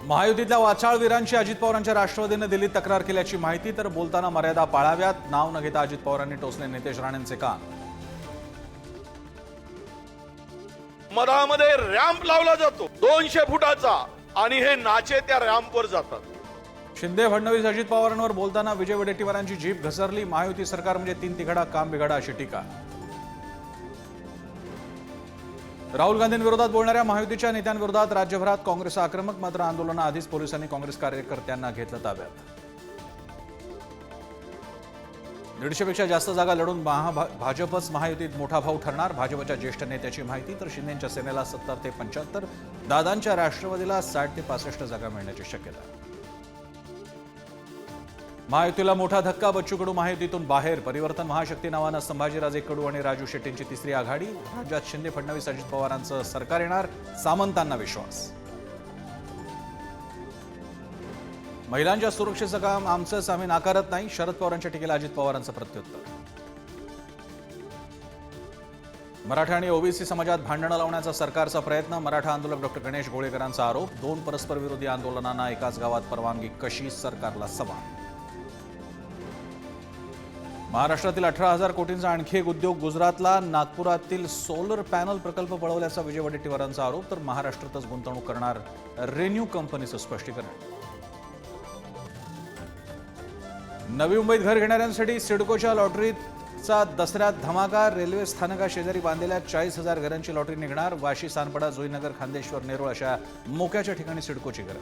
महायुतीतल्या वाचाळवीरांची अजित पवारांच्या राष्ट्रवादीने दिल्लीत तक्रार केल्याची माहिती, तर बोलताना मर्यादा पाळाव्यात, नाव न घेता अजित पवारांनी टोचले नितेश राणेंचे कान. मधामध्ये रॅम्प लावला जातो 200 फुटाचा आणि हे नाचे त्या रॅम्पवर जातात. शिंदे फडणवीस अजित पवारांवर बोलताना विजय वडेट्टीवारांची जीभ घसरली. महायुती सरकार म्हणजे तीन तिघडा काम बिघडा अशी टीका. राहुल गांधींविरोधात बोलणाऱ्या महायुतीच्या नेत्यांविरोधात राज्यभरात काँग्रेस आक्रमक. मात्र आंदोलनाआधीच पोलिसांनी काँग्रेस कार्यकर्त्यांना घेतलं ताब्यात. 150 पेक्षा जास्त जागा लढून भाजपच महायुतीत मोठा भाऊ ठरणार. भाजपच्या ज्येष्ठ नेत्याची माहिती, तर शिंदेच्या सेनेला 70 ते 75, दादांच्या राष्ट्रवादीला 60 ते 65 जागा मिळण्याची शक्यता. महायुतीला मोठा धक्का. बच्चू कडू महायुतीतून बाहेर. परिवर्तन महाशक्ती नावानं संभाजीराजे कडू आणि राजू शेट्टींची तिसरी आघाडी. राज्यात शिंदे फडणवीस अजित पवारांचं सरकार येणार, सामंतांना विश्वास. महिलांच्या सुरक्षेचं काम आमचंच, आम्ही नाकारत नाही. शरद पवारांच्या टीकेला अजित पवारांचं प्रत्युत्तर. मराठा आणि ओबीसी समाजात भांडणं लावण्याचा सरकारचा प्रयत्न. मराठा आंदोलक डॉक्टर गणेश गोळेकरांचा आरोप. 2 परस्पर विरोधी आंदोलनांना एकाच गावात परवानगी कशी, सरकारला सवाल. महाराष्ट्रातील 18,000 कोटींचा आणखी एक उद्योग गुजरातला. नागपुरातील सोलर पॅनल प्रकल्प पळवल्याचा विजय वडेट्टीवारांचा आरोप. तर महाराष्ट्रातच गुंतवणूक करणार रेन्यू कंपनीचं स्पष्टीकरण. नवी मुंबईत घर घेणाऱ्यांसाठी सिडकोच्या लॉटरीचा दसऱ्यात धमाका. रेल्वे स्थानका शेजारी बांधलेल्या 40,000 घरांची लॉटरी निघणार. वाशी, सानपाडा, जोईनगर, खांदेश्वर, नेरुळ अशा मोक्याच्या ठिकाणी सिडकोची घरं.